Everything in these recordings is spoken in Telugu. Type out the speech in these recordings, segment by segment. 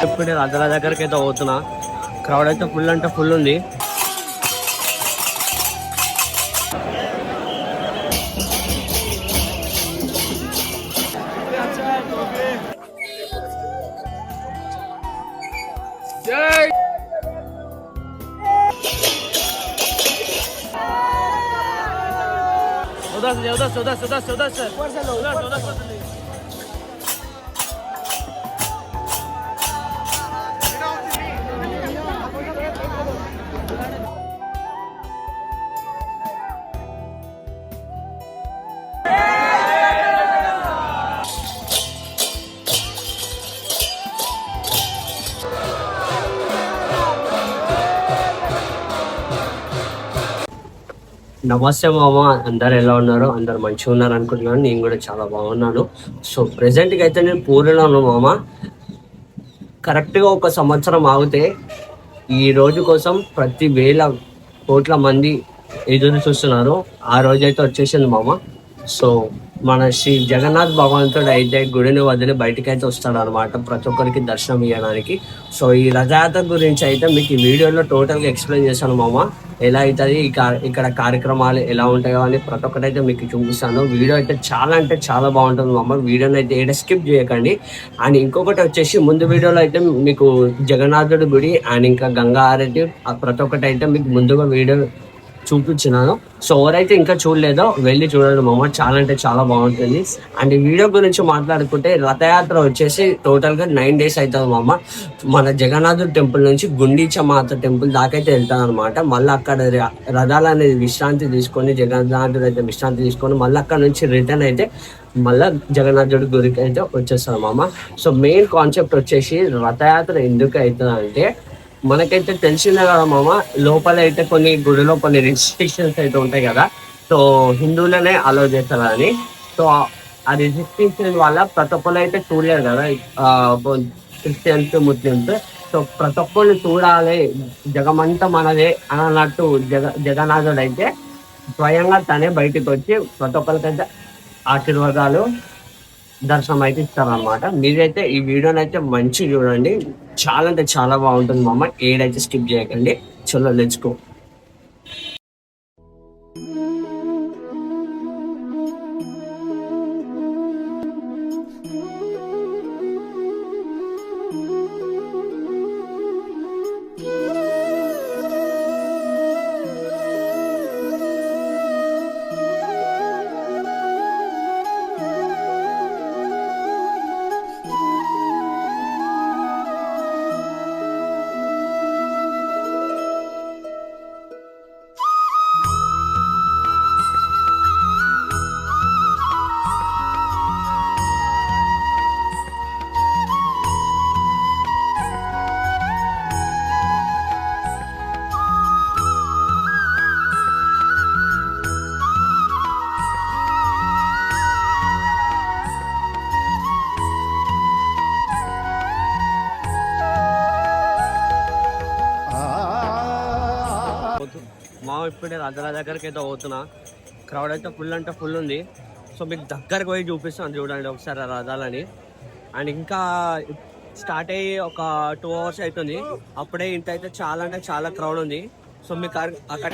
ఇప్పుడే రథాల దగ్గరికి అయితే పోతున్నా. క్రౌడ్ అయితే ఫుల్ అంటే ఫుల్ ఉంది. నమస్తే మామ, అందరు ఎలా ఉన్నారు? అందరు మంచిగా ఉన్నారు అనుకుంటున్నాను. నేను కూడా చాలా బాగున్నాను. సో ప్రెసెంట్గా అయితే నేను పూరిలో ఉన్నాను మామ. కరెక్ట్గా 1 సంవత్సరం ఆగితే ఈ రోజు కోసం ప్రతి వేల కోట్ల మంది ఎదురు చూస్తున్నారు. ఆ రోజు అయితే వచ్చేసింది మామ. సో మన శ్రీ జగన్నాథ్ భగవంతుడు అయితే గుడిని వదిలి బయటకి అయితే వస్తాడు అనమాట, ప్రతి ఒక్కరికి దర్శనం ఇవ్వడానికి. సో ఈ రథయాత్ర గురించి అయితే మీకు ఈ వీడియోలో టోటల్గా ఎక్స్ప్లెయిన్ చేశాను మామ. ఎలా అవుతుంది, ఇక్కడ కార్యక్రమాలు ఎలా ఉంటాయో అని ప్రతి ఒక్కటి అయితే మీకు చూపిస్తాను. వీడియో అయితే చాలా అంటే చాలా బాగుంటుంది మామ. వీడియోని అయితే ఏడ స్కిప్ చేయకండి. అండ్ ఇంకొకటి వచ్చేసి ముందు వీడియోలో అయితే మీకు జగన్నాథుడి గుడి అండ్ ఇంకా గంగా ఆరతి ప్రతి ఒక్కటి అయితే మీకు ముందుగా వీడియో చూపించినాను. సో ఎవరైతే ఇంకా చూడలేదో వెళ్ళి చూడండి మామ, చాలా అంటే చాలా బాగుంటుంది. అండ్ ఈ వీడియో గురించి మాట్లాడుకుంటే రథయాత్ర వచ్చేసి టోటల్గా 9 days అవుతుంది మామ. మన జగన్నాథుడి టెంపుల్ నుంచి గుండీచా మాత టెంపుల్ దాకా అయితే వెళ్తాను అనమాట. మళ్ళీ అక్కడ రథాలు అనేది విశ్రాంతి తీసుకొని, జగన్నాథుడు అయితే విశ్రాంతి తీసుకొని మళ్ళీ అక్కడ నుంచి రిటర్న్ అయితే మళ్ళీ జగన్నాథుడి గురికి అయితే వచ్చేస్తాను మామ. సో మెయిన్ కాన్సెప్ట్ వచ్చేసి రథయాత్ర ఎందుకు అవుతుంది అంటే, మనకైతే తెలిసిందే కదా మామ, లోపల అయితే కొన్ని గుడిలో కొన్ని రిస్ట్రిక్షన్స్ అయితే ఉంటాయి కదా. సో హిందువులనే అలో చేస్తారు అని. సో ఆ రిస్ట్రిక్షన్ వల్ల ప్రతి ఒక్కరు అయితే చూడలేరు కదా, క్రిస్టియన్స్ ముస్లిమ్స్. సో ప్రతి ఒక్కరిని చూడాలి, జగమంతా మనదే అని అన్నట్టు జగన్నాథుడు అయితే స్వయంగా తనే బయటకు వచ్చి ప్రతి ఒక్కరికైతే ఆశీర్వాదాలు దర్శనం అయితే ఇస్తారనమాట. మీరైతే ఈ వీడియోని అయితే మంచి చూడండి, చాలా అంటే చాలా బాగుంటుంది మామ. ఏడైతే స్కిప్ చేయకండి. చలో లెట్స్ గో. మా ఇప్పుడే రథాల దగ్గరికి అయితే పోతున్నా. క్రౌడ్ అయితే ఫుల్ అంటే ఫుల్ ఉంది. సో మీకు దగ్గరకు పోయి చూపిస్తాను చూడండి ఒకసారి ఆ రథాలని. అండ్ ఇంకా స్టార్ట్ అయ్యి ఒక 2 hours అవుతుంది. అప్పుడే ఇంత అయితే చాలా అంటే చాలా క్రౌడ్ ఉంది. సో మీకు అక్కడ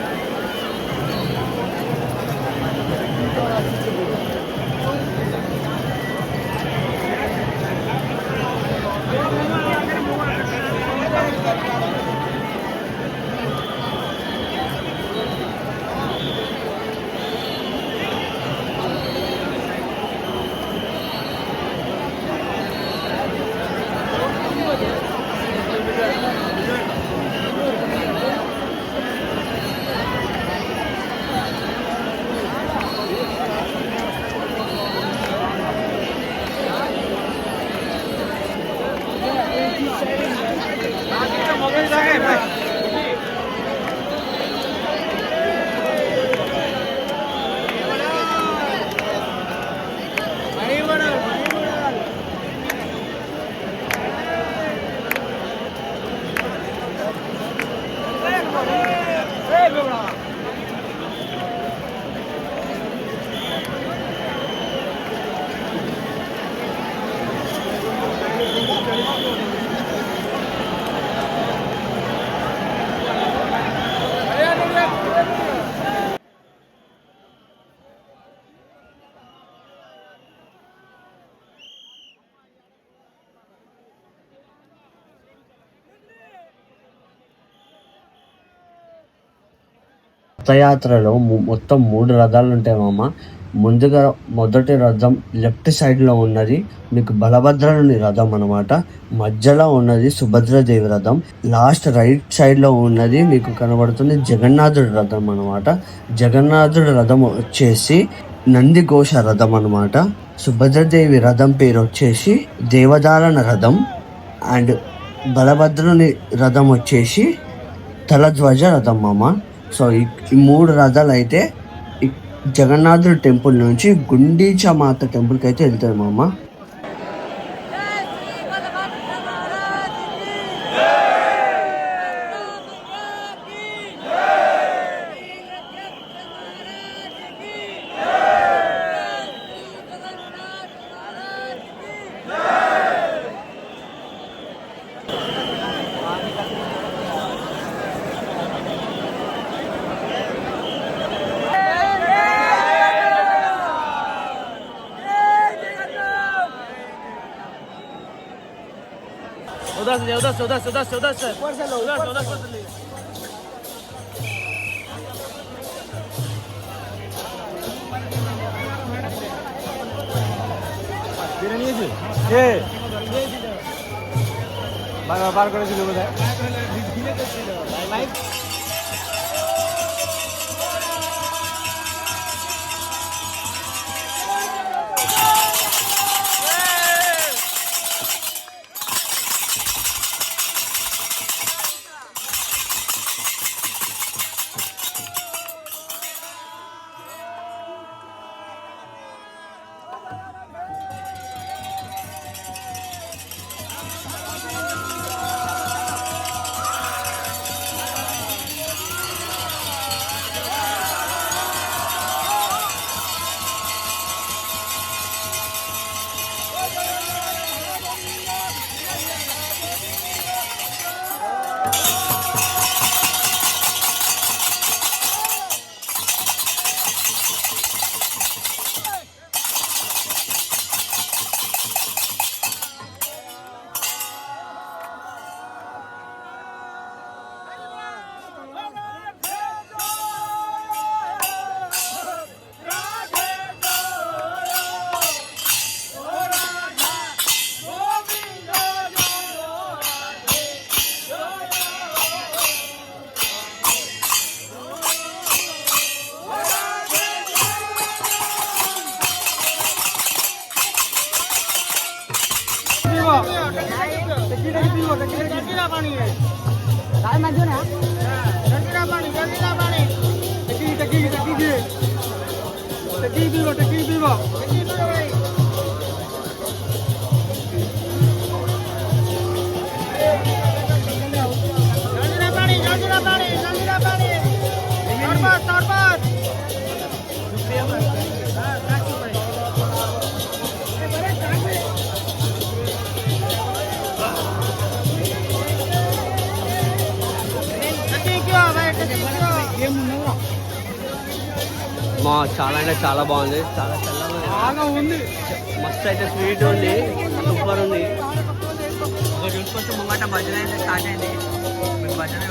రథయాత్రలో మొత్తం 3 రథాలు ఉంటాయి మామ. ముందుగా మొదటి రథం లెఫ్ట్ సైడ్లో ఉన్నది మీకు బలభద్రుని రథం అనమాట. మధ్యలో ఉన్నది సుభద్రదేవి రథం. లాస్ట్ రైట్ సైడ్లో ఉన్నది మీకు కనబడుతుంది జగన్నాథుడి రథం అనమాట. జగన్నాథుడి రథం వచ్చేసి నందిఘోష రథం అనమాట. సుభద్రదేవి రథం పేరు వచ్చేసి దేవదారణ రథం. అండ్ బలభద్రుని రథం వచ్చేసి తలధ్వజ రథం మామ. సో ఈ 3 రథాలు అయితే జగన్నాథుడి టెంపుల్ నుంచి గుండీచా మాత టెంపుల్కి అయితే వెళ్తాయి మామ. বার করেছিল বোধ হয়। చాలా అంటే చాలా బాగుంది. చాలా చల్లగా ఉంది. మస్తు అయితే స్వీట్ ఉంది. సూపర్ ఉంది. చూసుకొచ్చి ముంగట భజన అయితే స్టార్ట్ అయింది. భజన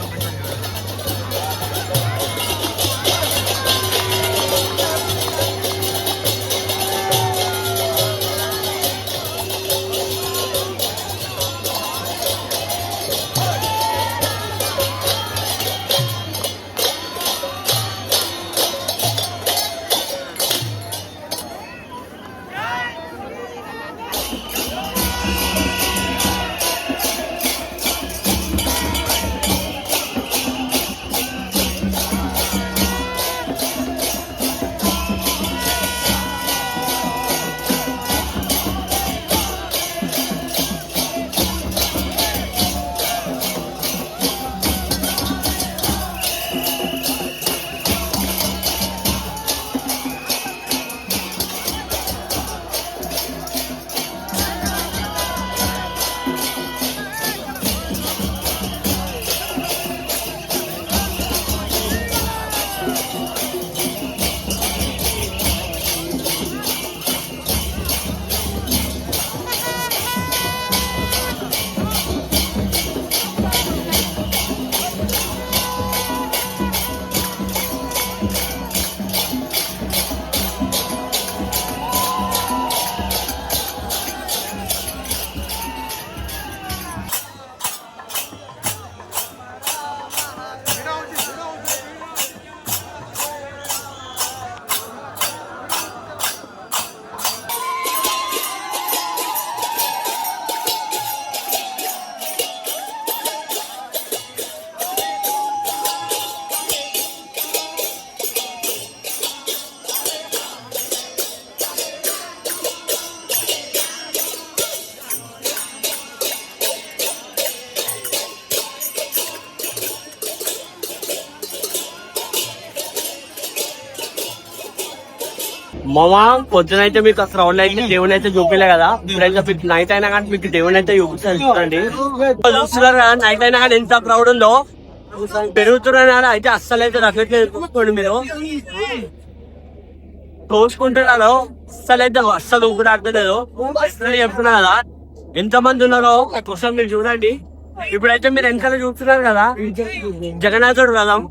మామా పొద్దున అయితే మీకు అసలు రౌండ్ అయితే దేవుని అయితే చూపిలే కదా, ఇప్పుడైతే మీకు నైట్ అయినా కానీ మీకు దేవుని అయితే చూపిస్తాను చూడండి. చూస్తున్నారు కదా నైట్ అయినా కానీ ఎంత క్రౌడ్ ఉందో, పెరుగుతున్నారు అయితే అస్సలు అయితే రగ్గట్లేదు. చూసుకోండి మీరు తోసుకుంటున్నారో అస్సలు అయితే అస్సలు కూడా అర్థలేదు. అసలు చెప్తున్నా కదా ఎంత మంది ఉన్నారో కోసం మీరు చూడండి. ఇప్పుడైతే మీరు వెనకాల చూస్తున్నారు కదా జగన్నాథుడు రథం.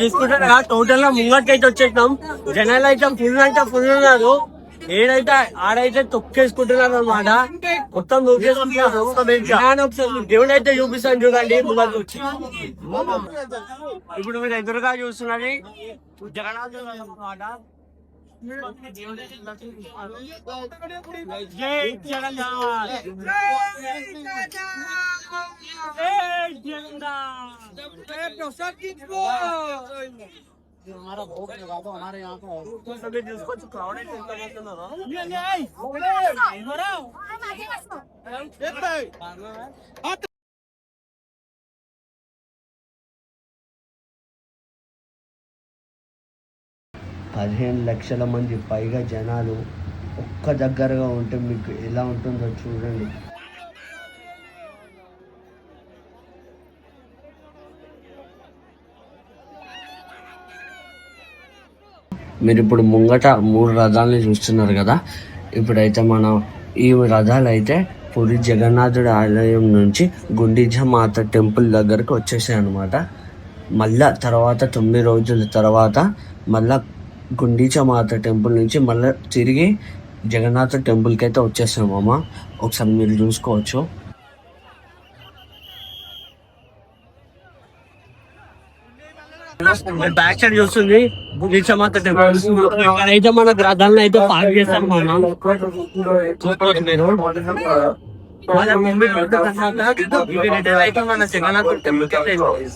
చూసుకుంటారు కదా టోటల్ గా ముంగట్కి అయితే వచ్చేసినాం. జనాలు అయితే ఫుల్ ఉన్నారు. ఏడైతే ఆడైతే తొక్కేసుకుంటున్నారు అనమాట, మొత్తం తొక్కేసుకుంటున్నారు. దేవుడు అయితే చూపిస్తాను చూడండి ముంగట్ వచ్చి. ఇప్పుడు మీరు ఎదురుగా చూస్తున్నది జగన్నాథుడు అనమాట. జై జగన్నాథ్, हमारा भोग लगा दो हमारे यहाँ का सभी जिसको क्राउड है పదిహేను లక్షల మంది పైగా జనాలు ఒక్క దగ్గరగా ఉంటే మీకు ఎలా ఉంటుందో చూడండి. మీరు ఇప్పుడు ముంగట 3 రథాలని చూస్తున్నారు కదా. ఇప్పుడైతే మనం ఈ రథాలు అయితే పూరి జగన్నాథుడి ఆలయం నుంచి గుండిజా మాత టెంపుల్ దగ్గరకు వచ్చేసాయి అనమాట. మళ్ళా తర్వాత 9 రోజుల తర్వాత మళ్ళా గుండిజా మాత టెంపుల్ నుంచి మళ్ళీ తిరిగి జగన్నాథ టెంపుల్కి అయితే వచ్చేసాం అమ్మ. ఒకసారి మీరు చూసుకోవచ్చు. బ్యాక్ సైడ్ చూస్తుంది గుండిజా మాత టెంపుల్. ఇక్కడైతే మన గ్రహాలను అయితే పార్క్ చేస్తాం మనం. అయితే మన జగన్నాథ టెంపుల్ తీసుకోవాలి.